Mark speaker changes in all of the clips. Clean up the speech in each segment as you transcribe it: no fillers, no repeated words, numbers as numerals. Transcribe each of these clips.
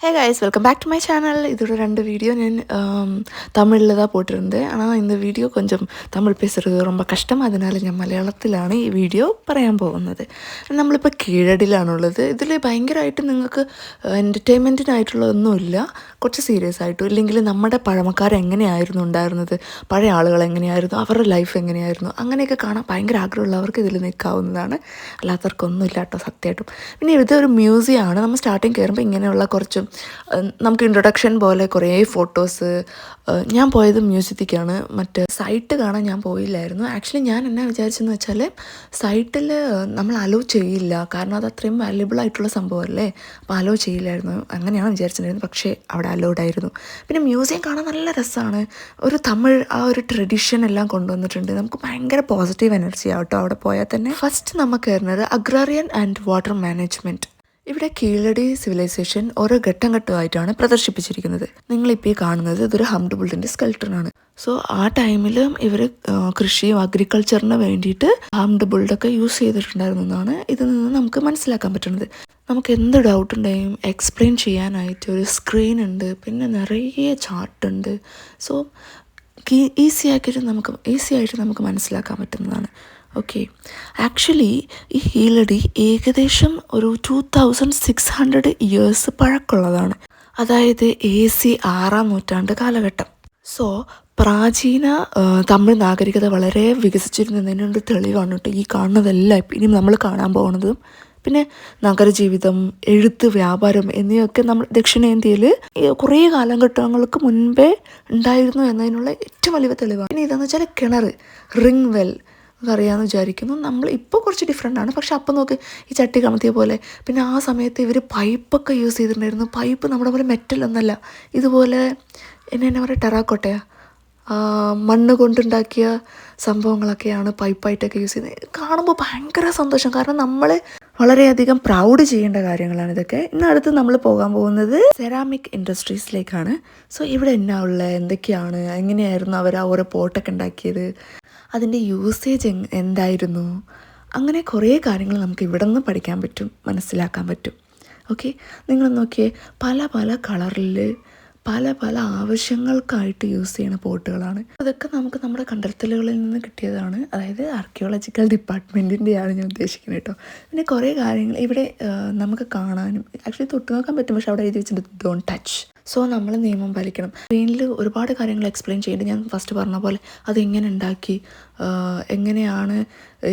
Speaker 1: Hey guys welcome back to my channel. இதோட 2 video நான் தமிழில் தான் போட்டிருந்தேன். ஆனால் இந்த വീഡിയോ கொஞ்சம் തമിഴ് പേசுறது ரொம்ப കഷ്ടം. അതിനാൽ ഞാൻ മലയാളത്തിലാണ് ഈ വീഡിയോ പറയാൻ പോകുന്നത്. നമ്മളിപ്പോൾ കീഴടിയിലാണുള്ളത്. ഇതിൽ ഭയങ്കരമായിട്ട് നിങ്ങൾക്ക് എൻ്റർടൈൻമെൻറ്റിനായിട്ടുള്ളതൊന്നുമില്ല. കുറച്ച് സീരിയസ് ആയിട്ടും ഇല്ലെങ്കിൽ നമ്മുടെ പഴമക്കാർ എങ്ങനെയായിരുന്നു ഉണ്ടായിരുന്നത്, പഴയ ആളുകൾ എങ്ങനെയായിരുന്നു, അവരുടെ ലൈഫ് എങ്ങനെയായിരുന്നു, അങ്ങനെയൊക്കെ കാണാൻ ഭയങ്കര ആഗ്രഹമുള്ളവർക്ക് ഇതിൽ നിൽക്കാവുന്നതാണ്. അല്ലാത്തവർക്കൊന്നുമില്ല കേട്ടോ, സത്യമായിട്ടും. പിന്നെ ഇതൊരു മ്യൂസിയമാണ്. നമ്മൾ സ്റ്റാർട്ടിങ് കയറുമ്പോൾ ഇങ്ങനെയുള്ള കുറച്ച് നമുക്ക് ഇൻട്രൊഡക്ഷൻ പോലെ കുറേ ഫോട്ടോസ്. ഞാൻ പോയത് മ്യൂസിയത്തിലേക്കാണ്. മറ്റ് സൈറ്റ് കാണാൻ ഞാൻ പോയില്ലായിരുന്നു. ആക്ച്വലി ഞാൻ എന്നാ വിചാരിച്ചെന്ന് വെച്ചാൽ സൈറ്റിൽ നമ്മൾ അലോ ചെയ്യില്ല, കാരണം അത് അത്രയും വാല്യുബിൾ ആയിട്ടുള്ള സംഭവമല്ലേ. അപ്പോൾ അലോ ചെയ്യില്ലായിരുന്നു, അങ്ങനെയാണ് വിചാരിച്ചിട്ടുണ്ടായിരുന്നു. പക്ഷേ അവിടെ അലോഡായിരുന്നു. പിന്നെ മ്യൂസിയം കാണാൻ നല്ല രസമാണ്. ഒരു തമിഴ് ആ ഒരു ട്രഡീഷൻ എല്ലാം കൊണ്ടുവന്നിട്ടുണ്ട്. നമുക്ക് ഭയങ്കര പോസിറ്റീവ് എനർജി ആവട്ടോ അവിടെ പോയാൽ തന്നെ. ഫസ്റ്റ് നമുക്ക് കയറുന്നത് അഗ്രാറിയൻ ആൻഡ് വാട്ടർ മാനേജ്മെൻറ്റ്. ഇവിടെ കീഴടി സിവിലൈസേഷൻ ഓരോ ഘട്ടം ഘട്ടമായിട്ടാണ് പ്രദർശിപ്പിച്ചിരിക്കുന്നത്. നിങ്ങളിപ്പോൾ ഈ കാണുന്നത് ഇതൊരു ഹംഡ് ബുൾട്ടിൻ്റെ സ്കെൽട്ടറാണ്. സോ ആ ടൈമിലും ഇവർ കൃഷിയും അഗ്രികൾച്ചറിന് വേണ്ടിയിട്ട് ഹംഡ് ബുൾഡൊക്കെ യൂസ് ചെയ്തിട്ടുണ്ടായിരുന്നു എന്നാണ് ഇതിൽ നിന്ന് നമുക്ക് മനസ്സിലാക്കാൻ പറ്റുന്നത്. നമുക്ക് എന്ത് ഡൗട്ട് ഉണ്ടെങ്കിലും എക്സ്പ്ലെയിൻ ചെയ്യാനായിട്ട് ഒരു സ്ക്രീൻ ഉണ്ട്, പിന്നെ നിറയെ ചാർട്ടുണ്ട്. സോ ഈസി ആയിട്ട് നമുക്ക് മനസ്സിലാക്കാൻ പറ്റുന്നതാണ്. ഓക്കെ, ആക്ച്വലി ഈ കീഴടി ഏകദേശം ഒരു 2600 ഇയേഴ്സ് പഴക്കമുള്ളതാണ്. അതായത് AC 6ാം നൂറ്റാണ്ട് കാലഘട്ടം. സോ പ്രാചീന തമിഴ് നാഗരികത വളരെ വികസിച്ചിരുന്നതിനൊരു തെളിവാണ് കേട്ടോ ഈ കാണുന്നതെല്ലാം. ഇനി നമ്മൾ കാണാൻ പോകുന്നതും പിന്നെ നഗരജീവിതം, എഴുത്ത്, വ്യാപാരം എന്നിവയൊക്കെ നമ്മൾ ദക്ഷിണേന്ത്യയിൽ കുറേ കാലഘട്ടങ്ങൾക്ക് മുൻപേ ഉണ്ടായിരുന്നു എന്നതിനുള്ള ഏറ്റവും വലിയ തെളിവാണ്. പിന്നെ ഇതെന്ന് വെച്ചാൽ കിണർ, റിംഗ് വെൽ അറിയാമെന്ന് വിചാരിക്കുന്നു. നമ്മൾ ഇപ്പോൾ കുറച്ച് ഡിഫറെൻ്റ് ആണ്, പക്ഷെ അപ്പം നോക്ക് ഈ ചട്ടി കമത്തിയ പോലെ. പിന്നെ ആ സമയത്ത് ഇവർ പൈപ്പൊക്കെ യൂസ് ചെയ്തിട്ടുണ്ടായിരുന്നു. പൈപ്പ് നമ്മുടെ പോലെ മെറ്റലൊന്നല്ല, ഇതുപോലെ എന്നാ പറയുക, ടെറാക്കോട്ടയാ, മണ്ണ് കൊണ്ടുണ്ടാക്കിയ സംഭവങ്ങളൊക്കെയാണ് പൈപ്പായിട്ടൊക്കെ യൂസ് ചെയ്യുന്നത്. കാണുമ്പോൾ ഭയങ്കര സന്തോഷം, കാരണം നമ്മൾ വളരെയധികം പ്രൗഡ് ചെയ്യേണ്ട കാര്യങ്ങളാണ് ഇതൊക്കെ. ഇന്നടുത്ത് നമ്മൾ പോകാൻ പോകുന്നത് സെറാമിക് ഇൻഡസ്ട്രീസിലേക്കാണ്. സോ ഇവിടെ എന്നാ ഉള്ളത്, എന്തൊക്കെയാണ്, എങ്ങനെയായിരുന്നു അവർ ആ ഓരോ പോട്ടൊക്കെ ഉണ്ടാക്കിയത്, അതിൻ്റെ യൂസേജ് എന്തായിരുന്നു, അങ്ങനെ കുറേ കാര്യങ്ങൾ നമുക്ക് ഇവിടെ നിന്ന് പഠിക്കാൻ പറ്റും, മനസ്സിലാക്കാൻ പറ്റും. ഓക്കെ, നിങ്ങൾ നോക്കിയേ, പല പല കളറിൽ പല പല ആവശ്യങ്ങൾക്കായിട്ട് യൂസ് ചെയ്യുന്ന പോട്ടുകളാണ്. അതൊക്കെ നമുക്ക് നമ്മുടെ കണ്ടെത്തലുകളിൽ നിന്ന് കിട്ടിയതാണ്. അതായത് ആർക്കിയോളജിക്കൽ ഡിപ്പാർട്ട്മെൻറ്റിൻ്റെയാണ് ഞാൻ ഉദ്ദേശിക്കുന്നത് കേട്ടോ. പിന്നെ കുറേ കാര്യങ്ങൾ ഇവിടെ നമുക്ക് കാണാനും ആക്ച്വലി തൊട്ട് നോക്കാൻ പറ്റും, പക്ഷെ അവിടെ എഴുതി വെച്ചിട്ടുണ്ട് ഡോണ്ട് ടച്ച്. സോ നമ്മൾ നിയമം പാലിക്കണം. സ്ക്രീനിൽ ഒരുപാട് കാര്യങ്ങൾ എക്സ്പ്ലെയിൻ ചെയ്യേണ്ടത് ഞാൻ ഫസ്റ്റ് പറഞ്ഞ പോലെ അതെങ്ങനെ ഉണ്ടാക്കി, എങ്ങനെയാണ്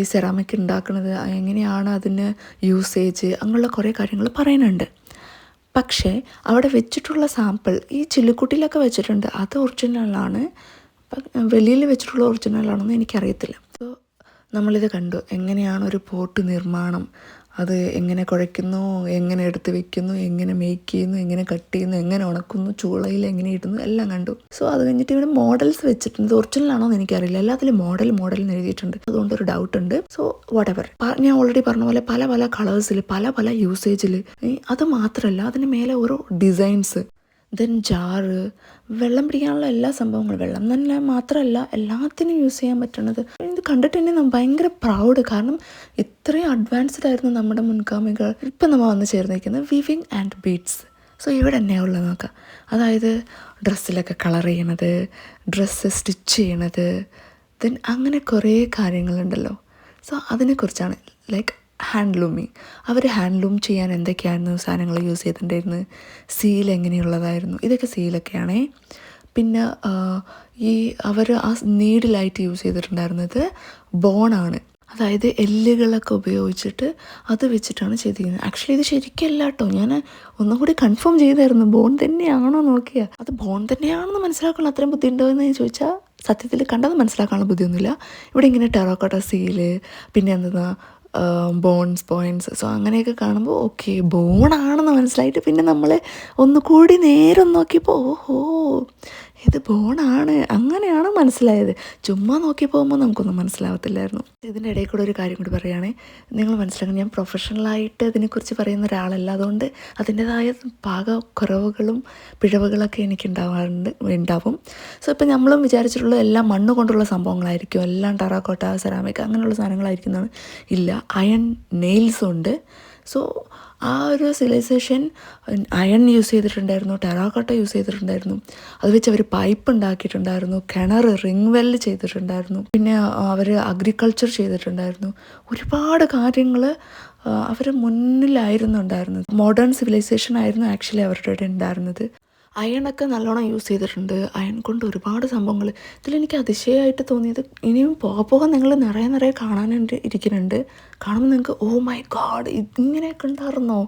Speaker 1: ഈ സെറാമിക് ഉണ്ടാക്കുന്നത്, എങ്ങനെയാണ് അതിന് യൂസേജ്, അങ്ങനെയുള്ള കുറേ കാര്യങ്ങൾ പറയുന്നുണ്ട്. പക്ഷേ അവിടെ വെച്ചിട്ടുള്ള സാമ്പിൾ ഈ ചില്ലുക്കുട്ടിയിലൊക്കെ വെച്ചിട്ടുണ്ട്, അത് ഒറിജിനലാണ്. വെളിയിൽ വെച്ചിട്ടുള്ള ഒറിജിനലാണെന്ന് എനിക്കറിയത്തില്ല. സോ നമ്മളിത് കണ്ടു, എങ്ങനെയാണ് ഒരു പോട്ട് നിർമ്മാണം, അത് എങ്ങനെ കുഴയ്ക്കുന്നു, എങ്ങനെ എടുത്ത് വെക്കുന്നു, എങ്ങനെ മേക്ക് ചെയ്യുന്നു, എങ്ങനെ കട്ട് ചെയ്യുന്നു, എങ്ങനെ ഉണക്കുന്നു, ചൂളയിൽ എങ്ങനെ ഇടുന്നു, എല്ലാം കണ്ടു. സോ അത് കഴിഞ്ഞിട്ട് ഇവിടെ മോഡൽസ് വെച്ചിട്ടുണ്ട്. ഒറിജിനൽ ആണോ എന്ന് എനിക്കറിയില്ല, എല്ലാത്തിലും മോഡൽ എന്ന് എഴുതിയിട്ടുണ്ട്. അതുകൊണ്ടൊരു ഡൗട്ട് ഉണ്ട്. സോ വാട്ടെവർ, ഞാൻ ഓൾറെഡി പറഞ്ഞ പോലെ പല പല കളേഴ്സിൽ പല പല യൂസേജിൽ. അത് മാത്രമല്ല, അതിന് മേലെ ഓരോ ഡിസൈൻസ്, ദെൻ ജാറ്, വെള്ളം പിടിക്കാനുള്ള എല്ലാ സംഭവങ്ങളും, വെള്ളം തന്നെ മാത്രമല്ല എല്ലാത്തിനും യൂസ് ചെയ്യാൻ പറ്റുന്നത്. ഇത് കണ്ടിട്ട് തന്നെ ഭയങ്കര പ്രൗഡ്, കാരണം ഇത്രയും അഡ്വാൻസ്ഡ് ആയിരുന്നു നമ്മുടെ മുൻഗാമികൾ. ഇപ്പം നമ്മൾ വന്ന് ചേർന്നിരിക്കുന്നത് വിവിങ് ആൻഡ് ബീഡ്സ്. സോ ഇവിടെ തന്നെയാണ് ഉള്ളത് നോക്കാം. അതായത് ഡ്രസ്സിലൊക്കെ കളർ ചെയ്യണത്, ഡ്രസ്സ് സ്റ്റിച്ച് ചെയ്യണത്, ദെൻ അങ്ങനെ കുറേ കാര്യങ്ങളുണ്ടല്ലോ. സോ അതിനെക്കുറിച്ചാണ്, ലൈക്ക് ഹാൻഡ്ലൂമിങ്. അവർ ഹാൻഡ്ലൂം ചെയ്യാൻ എന്തൊക്കെയായിരുന്നു സാധനങ്ങൾ യൂസ് ചെയ്തിട്ടുണ്ടായിരുന്നു, സീൽ എങ്ങനെയുള്ളതായിരുന്നു, ഇതൊക്കെ സീലൊക്കെയാണേ. പിന്നെ ഈ അവർ ആ നീഡിലായിട്ട് യൂസ് ചെയ്തിട്ടുണ്ടായിരുന്നത് ബോണാണ്, അതായത് എല്ലുകളൊക്കെ ഉപയോഗിച്ചിട്ട് അത് വെച്ചിട്ടാണ് ചെയ്തിരിക്കുന്നത്. ആക്ച്വലി ഇത് ശരിക്കല്ല കേട്ടോ, ഞാൻ ഒന്നും കൂടി കൺഫേം ചെയ്തായിരുന്നു, ബോൺ തന്നെയാണോ നോക്കിയാൽ. അത് ബോൺ തന്നെയാണെന്ന് മനസ്സിലാക്കാനുള്ള അത്രയും ബുദ്ധി ഉണ്ടോ എന്ന് ചോദിച്ചാൽ സത്യത്തിൽ കണ്ടത് മനസ്സിലാക്കാനുള്ള ബുദ്ധിയൊന്നുമില്ല. ഇവിടെ ഇങ്ങനെ ടെറാക്കോട്ട സീല്, പിന്നെ എന്താ പോയിൻറ്റ്സ്. സോ അങ്ങനെയൊക്കെ കാണുമ്പോൾ ഓക്കെ ബോണാണെന്ന് മനസ്സിലായിട്ട് പിന്നെ നമ്മൾ ഒന്നുകൂടി നേരം നോക്കിയപ്പോൾ ഓഹോ ഇത് ബോണാണ്, അങ്ങനെയാണ് മനസ്സിലായത്. ചുമ്മാ നോക്കി പോകുമ്പോൾ നമുക്കൊന്നും മനസ്സിലാവത്തില്ലായിരുന്നു. ഇതിൻ്റെ ഇടയിൽ കൂടെ ഒരു കാര്യം കൂടി പറയുകയാണെങ്കിൽ നിങ്ങൾ മനസ്സിലാക്കണം, ഞാൻ പ്രൊഫഷണലായിട്ട് ഇതിനെക്കുറിച്ച് പറയുന്ന ഒരാളല്ല. അതുകൊണ്ട് അതിൻ്റേതായ കുറവുകളും പിഴവുകളൊക്കെ എനിക്ക് ഉണ്ടാവും. സോ ഇപ്പം നമ്മളും വിചാരിച്ചിട്ടുള്ള എല്ലാം മണ്ണ് കൊണ്ടുള്ള സംഭവങ്ങളായിരിക്കും, എല്ലാം ടെറാക്കോട്ട, സെറാമിക് അങ്ങനെയുള്ള സാധനങ്ങളായിരിക്കുന്നതാണ്. ഇല്ല, അയൺ നെയിൽസും ഉണ്ട്. സോ ആ ഒരു സിവിലൈസേഷൻ അയൺ യൂസ് ചെയ്തിട്ടുണ്ടായിരുന്നു, ടെറാക്കോട്ട യൂസ് ചെയ്തിട്ടുണ്ടായിരുന്നു. അത് വെച്ച് അവർ പൈപ്പ് ഉണ്ടാക്കിയിട്ടുണ്ടായിരുന്നു, കിണർ റിംഗ് വെല്ല് ചെയ്തിട്ടുണ്ടായിരുന്നു, പിന്നെ അവർ അഗ്രികൾച്ചർ ചെയ്തിട്ടുണ്ടായിരുന്നു. ഒരുപാട് കാര്യങ്ങൾ അവർ മുന്നിലായിരുന്നു ഉണ്ടായിരുന്നത്. മോഡേൺ സിവിലൈസേഷൻ ആയിരുന്നു ആക്ച്വലി അവരുടെ ഇവിടെ ഉണ്ടായിരുന്നത്. അയണൊക്കെ നല്ലോണം യൂസ് ചെയ്തിട്ടുണ്ട്. അയൺ കൊണ്ട് ഒരുപാട് സംഭവങ്ങൾ. ഇതിലെനിക്ക് അതിശയമായിട്ട് തോന്നിയത്, ഇനിയും പോകെ നിങ്ങൾ നിറയെ കാണാനുണ്ട് ഇരിക്കുന്നുണ്ട്. കാണുമ്പോൾ നിങ്ങൾക്ക് ഓ മൈ ഗാഡ് ഇങ്ങനെയൊക്കെ ഉണ്ടായിരുന്നോ.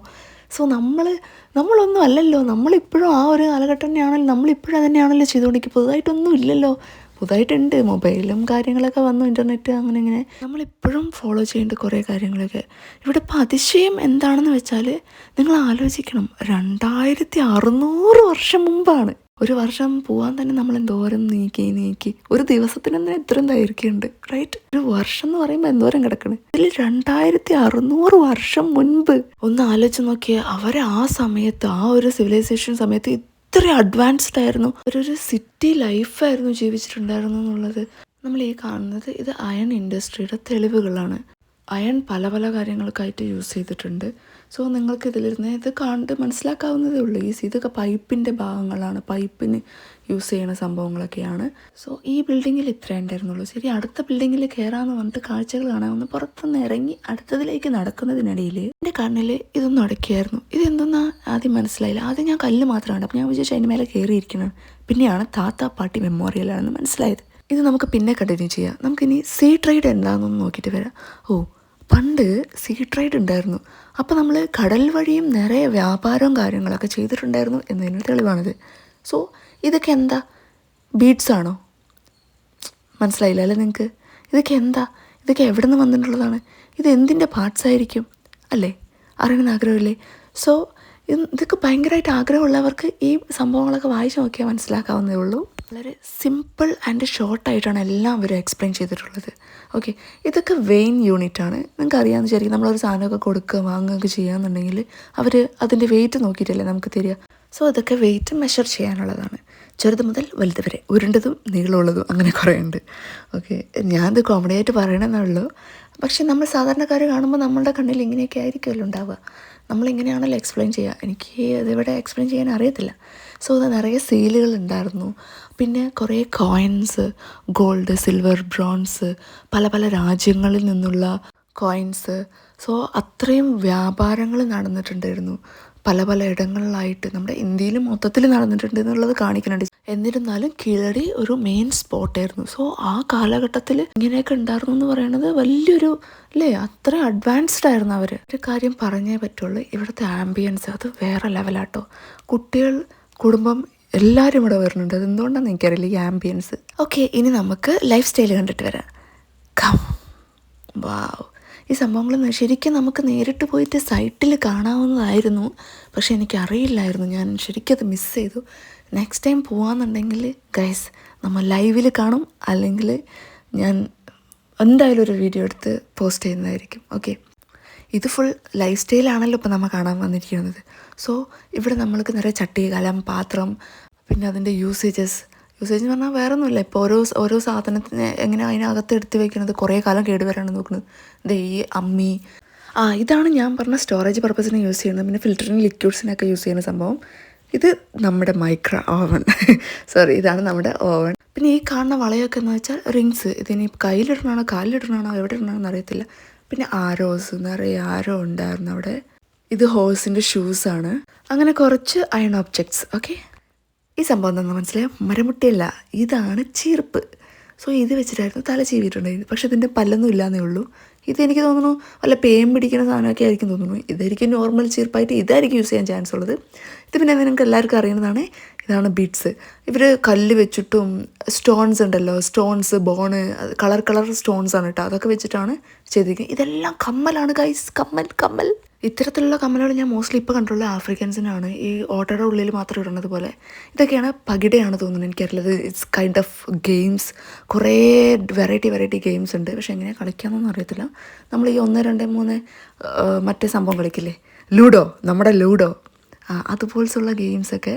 Speaker 1: സോ നമ്മളൊന്നും അല്ലല്ലോ, നമ്മളിപ്പോഴും ആ ഒരു കാലഘട്ടം തന്നെയാണല്ലോ, നമ്മളിപ്പോഴും തന്നെയാണല്ലോ ചെയ്തുകൊണ്ടിരിക്കുക. പുതുതായിട്ടൊന്നും ഇല്ലല്ലോ. പുതുതായിട്ടുണ്ട്, മൊബൈലും കാര്യങ്ങളൊക്കെ വന്നു, ഇൻ്റർനെറ്റ് അങ്ങനെ ഇങ്ങനെ. നമ്മളിപ്പോഴും ഫോളോ ചെയ്യേണ്ട കുറേ കാര്യങ്ങളൊക്കെ. ഇവിടെ ഇപ്പോൾ അതിശയം എന്താണെന്ന് വെച്ചാൽ, നിങ്ങൾ ആലോചിക്കണം, 2600 വർഷം മുമ്പാണ്. ഒരു വർഷം പോകാൻ തന്നെ നമ്മൾ എന്തോരം നീക്കി ഒരു ദിവസത്തിന് തന്നെ എത്രയും ദൈർഘ്യമുണ്ട്, റൈറ്റ്? ഒരു വർഷം എന്ന് പറയുമ്പോൾ എന്തോരം കിടക്കണ്. ഇതിൽ 2600 വർഷം മുൻപ് ഒന്ന് ആലോചിച്ച് നോക്കിയാൽ, അവർ ആ സമയത്ത്, ആ ഒരു സിവിലൈസേഷൻ സമയത്ത് ഇത്ര അഡ്വാൻസ്ഡ് ആയിരുന്നു. ഒരു സിറ്റി ലൈഫായിരുന്നു ജീവിച്ചിട്ടുണ്ടായിരുന്നു എന്നുള്ളത്. നമ്മൾ ഈ കാണുന്നത് ഇത് അയൺ ഇൻഡസ്ട്രിയുടെ തെളിവുകളാണ്. അയൺ പല പല കാര്യങ്ങൾക്കായിട്ട് യൂസ് ചെയ്തിട്ടുണ്ട്. സോ നിങ്ങൾക്ക് ഇതിലിരുന്ന് ഇത് കണ്ട് മനസ്സിലാക്കാവുന്നതേ ഉള്ളൂ. ഇതൊക്കെ പൈപ്പിൻ്റെ ഭാഗങ്ങളാണ്, പൈപ്പിന് യൂസ് ചെയ്യുന്ന സംഭവങ്ങളൊക്കെയാണ്. സോ ഈ ബിൽഡിങ്ങിൽ ഇത്രേ ഉണ്ടായിരുന്നുള്ളൂ. ശരി, അടുത്ത ബിൽഡിങ്ങിൽ കയറാമെന്ന് പറഞ്ഞിട്ട് കാഴ്ചകൾ കാണാമെന്ന് പുറത്തുനിന്ന് ഇറങ്ങി അടുത്തതിലേക്ക് നടക്കുന്നതിനിടയിൽ എൻ്റെ കണ്ണിൽ ഇതൊന്നും അടക്കിയായിരുന്നു. ഇതെന്തെന്നാ ആദ്യം മനസ്സിലായില്ല. ആദ്യം ഞാൻ കല്ല് മാത്രം കണ്ടു. അപ്പോൾ ഞാൻ വിചാരിച്ചു അതിൻ്റെ മേലെ കയറിയിരിക്കണം. പിന്നെയാണ് താത്താപ്പാട്ടി മെമ്മോറിയലാണെന്ന് മനസ്സിലായത്. ഇത് നമുക്ക് പിന്നെ കണ്ടിന്യൂ ചെയ്യാം. നമുക്കിനി സീ ട്രേഡ് എന്താണെന്നൊന്ന് നോക്കിയിട്ട് വരാം. പണ്ട് സീ ട്രേഡ് ഉണ്ടായിരുന്നു. അപ്പോൾ നമ്മൾ കടൽ വഴിയും നിറയെ വ്യാപാരവും കാര്യങ്ങളൊക്കെ ചെയ്തിട്ടുണ്ടായിരുന്നു എന്നതിന് തെളിവാണിത്. സോ ഇതൊക്കെ എന്താ, ബീഡ്സ് ആണോ? മനസ്സിലായില്ല അല്ലേ നിങ്ങൾക്ക്? ഇതൊക്കെ എന്താ, ഇതൊക്കെ എവിടെ നിന്ന് വന്നിട്ടുള്ളതാണ്? ഇത് എന്തിൻ്റെ പാർട്സ് ആയിരിക്കും അല്ലേ? അറിയണമെന്ന് ആഗ്രഹമില്ലേ? സോ ഇതൊക്കെ ഭയങ്കരമായിട്ട് ആഗ്രഹമുള്ളവർക്ക് ഈ സംഭവങ്ങളൊക്കെ വായിച്ച് നോക്കിയാൽ മനസ്സിലാക്കാവുന്നതേ ഉള്ളൂ. വളരെ സിമ്പിൾ ആൻഡ് ഷോർട്ടായിട്ടാണ് എല്ലാം അവർ എക്സ്പ്ലെയിൻ ചെയ്തിട്ടുള്ളത്. ഓക്കെ, ഇതൊക്കെ വെയിൻ യൂണിറ്റാണ്. നിങ്ങൾക്ക് അറിയാമെന്ന് വിചാരിക്കും. നമ്മളൊരു സാധനമൊക്കെ കൊടുക്കുക വാങ്ങുകയൊക്കെ ചെയ്യാന്നുണ്ടെങ്കിൽ അവർ അതിൻ്റെ വെയിറ്റ് നോക്കിയിട്ടല്ലേ നമുക്ക് തരിക. സോ അതൊക്കെ വെയിറ്റ് മെഷർ ചെയ്യാനുള്ളതാണ്. ചെറുത് മുതൽ വലുത് വരെ, ഉരുണ്ടതും നീളമുള്ളതും അങ്ങനെ കുറേ ഉണ്ട്. ഓക്കെ, ഞാനത് കോമഡി ആയിട്ട് പറയണമെന്നേ ഉള്ളൂ. പക്ഷെ നമ്മൾ സാധാരണക്കാർ കാണുമ്പോൾ നമ്മളുടെ കണ്ണിൽ ഇങ്ങനെയൊക്കെ ആയിരിക്കുമല്ലോ ഉണ്ടാവുക. നമ്മളിങ്ങനെയാണല്ലോ എക്സ്പ്ലെയിൻ ചെയ്യുക. എനിക്ക് അതിവിടെ എക്സ്പ്ലെയിൻ ചെയ്യാൻ അറിയത്തില്ല. സോ അത് നിറയെ സീലുകൾ ഉണ്ടായിരുന്നു. പിന്നെ കുറേ കോയിൻസ്, ഗോൾഡ്, സിൽവർ, ബ്രോൺസ്, പല പല രാജ്യങ്ങളിൽ നിന്നുള്ള കോയിൻസ്. സോ അത്രയും വ്യാപാരങ്ങൾ നടന്നിട്ടുണ്ടായിരുന്നു പല പല ഇടങ്ങളിലായിട്ട്. നമ്മുടെ ഇന്ത്യയിൽ മൊത്തത്തിൽ നടന്നിട്ടുണ്ട് എന്നുള്ളത് കാണിക്കുന്നുണ്ട്. എന്നിരുന്നാലും കീഴടി ഒരു മെയിൻ സ്പോട്ടായിരുന്നു. സോ ആ കാലഘട്ടത്തിൽ ഇങ്ങനെയൊക്കെ ഉണ്ടായിരുന്നു എന്ന് പറയുന്നത് വലിയൊരു അല്ലേ, അത്ര അഡ്വാൻസ്ഡ് ആയിരുന്നു അവർ. ഒരു കാര്യം പറഞ്ഞേ പറ്റുള്ളൂ, ഇവിടുത്തെ ആംബിയൻസ് അത് വേറെ ലെവലാട്ടോ. കുട്ടികൾ, കുടുംബം എല്ലാവരും ഇവിടെ വരുന്നുണ്ട്. അതെന്തുകൊണ്ടാണെന്ന് എനിക്കറിയില്ല, ഈ ആംബിയൻസ്. ഓക്കെ, ഇനി നമുക്ക് ലൈഫ് സ്റ്റൈൽ കണ്ടിട്ട് വരാം. കം വാവ്, ഈ സംഭവങ്ങൾ ശരിക്കും നമുക്ക് നേരിട്ട് പോയിട്ട് സൈറ്റിൽ കാണാവുന്നതായിരുന്നു. പക്ഷെ എനിക്കറിയില്ലായിരുന്നു, ഞാൻ ശരിക്കും അത് മിസ് ചെയ്തു. നെക്സ്റ്റ് ടൈം പോകാമെന്നുണ്ടെങ്കിൽ ഗൈസ് നമ്മൾ ലൈവിൽ കാണും, അല്ലെങ്കിൽ ഞാൻ എന്തായാലും ഒരു വീഡിയോ എടുത്ത് പോസ്റ്റ് ചെയ്യുന്നതായിരിക്കും. ഓക്കെ, ഇത് ഫുൾ ലൈഫ് സ്റ്റൈലാണല്ലോ ഇപ്പോൾ നമ്മൾ കാണാൻ വന്നിരിക്കുന്നത്. സോ ഇവിടെ നമ്മൾക്ക് നിറയെ ചട്ടി, കലം, പാത്രം, പിന്നെ അതിൻ്റെ യൂസേജ് എന്ന് പറഞ്ഞാൽ വേറെ ഒന്നുമില്ല. ഇപ്പോൾ ഓരോ സാധനത്തിന് എങ്ങനെ അതിനകത്ത് എടുത്ത് വെക്കുന്നത്, കുറേ കാലം കേടുവരാണ് നോക്കുന്നത്. ഈ അമ്മി, ഇതാണ് ഞാൻ പറഞ്ഞ സ്റ്റോറേജ് പർപ്പസിന് യൂസ് ചെയ്യുന്നത്. പിന്നെ ഫിൽറ്ററിങ് ലിക്വിഡ്സിനൊക്കെ യൂസ് ചെയ്യുന്ന സംഭവം. ഇത് നമ്മുടെ മൈക്രോ ഓവൻ സോറി, ഇതാണ് നമ്മുടെ ഓവൻ. പിന്നെ ഈ കാണുന്ന വളയൊക്കെ എന്ന് വെച്ചാൽ റിങ്സ്. ഇതിനി കയ്യിലിടണമാണോ കാലിലിടണമാണോ എവിടെ ഇടണമെന്ന് അറിയത്തില്ല. പിന്നെ ആരോസ്, നിറയെ ആരോ ഉണ്ടായിരുന്നു അവിടെ. ഇത് ഹോഴ്സിൻ്റെ ഷൂസാണ്. അങ്ങനെ കുറച്ച് അയൺ ഒബ്ജക്ട്സ്. ഓക്കെ, ഈ സംഭവം എന്താണെന്ന് മനസ്സിലായോ? മരമുട്ടിയല്ല, ഇതാണ് ചീർപ്പ്. സോ ഇത് വെച്ചിട്ടായിരുന്നു തല ചീവിയിട്ടുണ്ടായിരുന്നു. പക്ഷെ ഇതിൻ്റെ പല്ലൊന്നും ഇല്ലാന്നേ ഉള്ളൂ. ഇതെനിക്ക് തോന്നുന്നു വല്ല പേയും പിടിക്കുന്ന സാധനമൊക്കെ ആയിരിക്കും തോന്നുന്നു. ഇതായിരിക്കും നോർമൽ ചീർപ്പായിട്ട് ഇതായിരിക്കും യൂസ് ചെയ്യാൻ ചാൻസ് ഉള്ളത്. ഇത് പിന്നെ നിങ്ങൾക്ക് എല്ലാവർക്കും അറിയുന്നതാണ്. ഇതാണ് ബീഡ്സ്. ഇവർ കല്ല് വെച്ചിട്ടും സ്റ്റോൺസ് ഉണ്ടല്ലോ, സ്റ്റോൺസ്, ബോണ്, കളർ സ്റ്റോൺസ് ആണ് കേട്ടോ, അതൊക്കെ വെച്ചിട്ടാണ് ചെയ്തിരിക്കുന്നത്. ഇതെല്ലാം കമ്മലാണ് ഗൈസ്, കമ്മൽ. ഇത്തരത്തിലുള്ള കമ്മലുകൾ ഞാൻ മോസ്റ്റ്ലി ഇപ്പോൾ കണ്ടുള്ള ആഫ്രിക്കൻസിനാണ്. ഈ ഓട്ടയുടെ ഉള്ളിൽ മാത്രം ഇടുന്നത് പോലെ. ഇതൊക്കെയാണ് പകിടയാണ് തോന്നുന്നത്, എനിക്കറിയില്ല. It's kind of games. കുറേ വെറൈറ്റി ഗെയിംസ് ഉണ്ട്. പക്ഷെ എങ്ങനെയാണ് കളിക്കാമെന്നൊന്നും അറിയത്തില്ല. നമ്മൾ ഈ 1, 2, 3 മറ്റേ സംഭവം കളിക്കില്ലേ, ലൂഡോ, നമ്മുടെ ലൂഡോ, അതുപോലത്തുള്ള ഗെയിംസൊക്കെ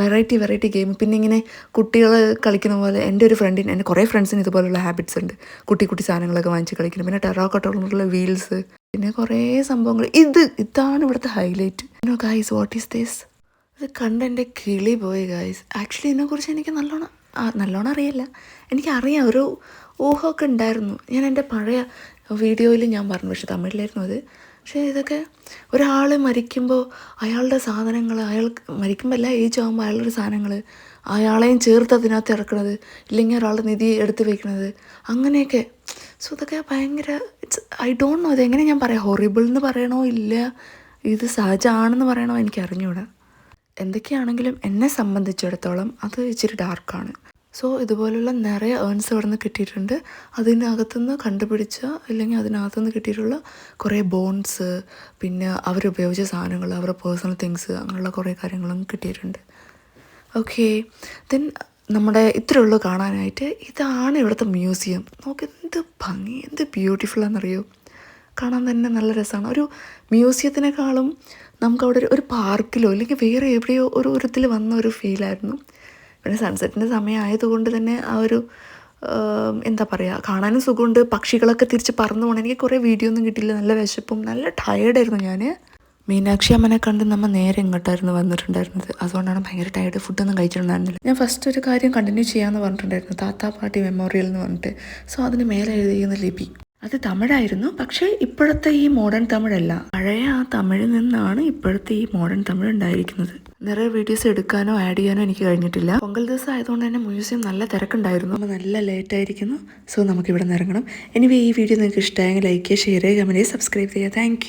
Speaker 1: വെറൈറ്റി ഗെയിം. പിന്നെ ഇങ്ങനെ കുട്ടികൾ കളിക്കുന്ന പോലെ എൻ്റെ കുറേ ഫ്രണ്ട്സിന് ഇതുപോലുള്ള ഹാബിറ്റ്സ് ഉണ്ട്. കുട്ടി സാധനങ്ങളൊക്കെ വാങ്ങിച്ച് കളിക്കണം. പിന്നെ ടെറാക്കോട്ട വീൽസ്, പിന്നെ കുറേ സംഭവങ്ങൾ. ഇതാണ് ഇവിടുത്തെ highlight. Guys, what is this? ഇത് കണ്ട് എൻ്റെ കിളി പോയി ഗൈസ്. ആക്ച്വലി ഇതിനെക്കുറിച്ച് എനിക്ക് നല്ലോണം അറിയില്ല. എനിക്കറിയാം, ഒരു ഊഹമൊക്കെ ഉണ്ടായിരുന്നു. ഞാൻ എൻ്റെ പഴയ വീഡിയോയിൽ ഞാൻ പറഞ്ഞു, പക്ഷെ തമിഴിലായിരുന്നു അത്. പക്ഷേ ഇതൊക്കെ ഒരാൾ മരിക്കുമ്പോൾ അയാളുടെ സാധനങ്ങൾ, അയാൾ മരിക്കുമ്പോൾ എല്ലാ ഏജ് ആകുമ്പോൾ അയാളുടെ സാധനങ്ങൾ അയാളെയും ചേർത്ത് അതിനകത്ത് ഇറക്കണത്, ഇല്ലെങ്കിൽ ഒരാളുടെ നിധി എടുത്ത് വെക്കണത്, അങ്ങനെയൊക്കെ. സോ ഇതൊക്കെ ഭയങ്കര ഐ ഡോണ്ട് നോ, ഇതെങ്ങനെ ഞാൻ പറയാം, ഹൊറിബിൾ എന്ന് പറയണോ ഇല്ല ഇത് സഹജമാണെന്ന് പറയണോ എനിക്ക് അറിഞ്ഞൂടാ. എന്തൊക്കെയാണെങ്കിലും എന്നെ സംബന്ധിച്ചിടത്തോളം അത് ഇച്ചിരി ഡാർക്കാണ്. സോ ഇതുപോലുള്ള നിറയെ ഏൺസ് അവിടെ നിന്ന് കിട്ടിയിട്ടുണ്ട്. അതിനകത്തുനിന്ന് കണ്ടുപിടിച്ച അല്ലെങ്കിൽ അതിനകത്തുനിന്ന് കിട്ടിയിട്ടുള്ള കുറേ ബോൺസ്, പിന്നെ അവരുപയോഗിച്ച സാധനങ്ങൾ, അവരുടെ പേഴ്സണൽ തിങ്സ്, അങ്ങനെയുള്ള കുറേ കാര്യങ്ങളും കിട്ടിയിട്ടുണ്ട്. ഓക്കെ, ദെൻ നമ്മുടെ ഇത്രയുള്ളൂ കാണാനായിട്ട്. ഇതാണ് ഇവിടുത്തെ മ്യൂസിയം. നോക്ക് എന്ത് ഭംഗി, എന്ത് ബ്യൂട്ടിഫുള്ളാണെന്നറിയോ. കാണാൻ തന്നെ നല്ല രസമാണ്. ഒരു മ്യൂസിയത്തിനേക്കാളും നമുക്കവിടെ ഒരു പാർക്കിലോ അല്ലെങ്കിൽ വേറെ എവിടെയോ ഒരു ഇതിൽ വന്ന ഒരു ഫീലായിരുന്നു. പിന്നെ സൺസെറ്റിൻ്റെ സമയം ആയതുകൊണ്ട് തന്നെ ആ ഒരു എന്താ പറയുക, കാണാനും സുഖമുണ്ട്. പക്ഷികളൊക്കെ തിരിച്ച് പറന്നു പോകണം. എനിക്ക് കുറേ വീഡിയോ ഒന്നും കിട്ടിയില്ല, നല്ല വിശപ്പും നല്ല ടയേർഡായിരുന്നു ഞാൻ. മീനാക്ഷി അമ്മനെ കണ്ട് നമ്മൾ നേരെ ഇങ്ങോട്ടായിരുന്നു വന്നിട്ടുണ്ടായിരുന്നത്. അതുകൊണ്ടാണ് ഭയങ്കര ടയർഡ്, ഫുഡൊന്നും കഴിച്ചിട്ടുണ്ടായിരുന്നില്ല. ഞാൻ ഫസ്റ്റ് ഒരു കാര്യം കണ്ടിന്യൂ ചെയ്യാമെന്ന് പറഞ്ഞിട്ടുണ്ടായിരുന്നു, താത്താ പാട്ടി മെമ്മോറിയൽ എന്ന് പറഞ്ഞിട്ട്. സോ അതിന് മേലെ എഴുതിയിരിക്കുന്ന ലിപി അത് തമിഴായിരുന്നു. പക്ഷേ ഇപ്പോഴത്തെ ഈ മോഡേൺ തമിഴല്ല, പഴയ ആ തമിഴിൽ നിന്നാണ് ഇപ്പോഴത്തെ ഈ മോഡേൺ തമിഴ് ഉണ്ടായിരിക്കുന്നത്. നിറയെ വീഡിയോസ് എടുക്കാനോ ആഡ് ചെയ്യാനോ എനിക്ക് കഴിഞ്ഞിട്ടില്ല. പൊങ്കൽ ദിവസം ആയതുകൊണ്ട് തന്നെ മ്യൂസിയം നല്ല തിരക്കുണ്ടായിരുന്നു. അപ്പോൾ നല്ല ലേറ്റ് ആയിരിക്കുന്നു. സോ നമുക്കിവിടെ നിന്ന് ഇറങ്ങണം. എനിവേ ഈ വീഡിയോ നിങ്ങൾക്ക് ഇഷ്ടമായെങ്കിൽ ലൈക്ക് ചെയ്യുക, ഷെയർ ചെയ്യുക, കമൻറ്റ് ചെയ്യുക, സബ്സ്ക്രൈബ് ചെയ്യുക. താങ്ക്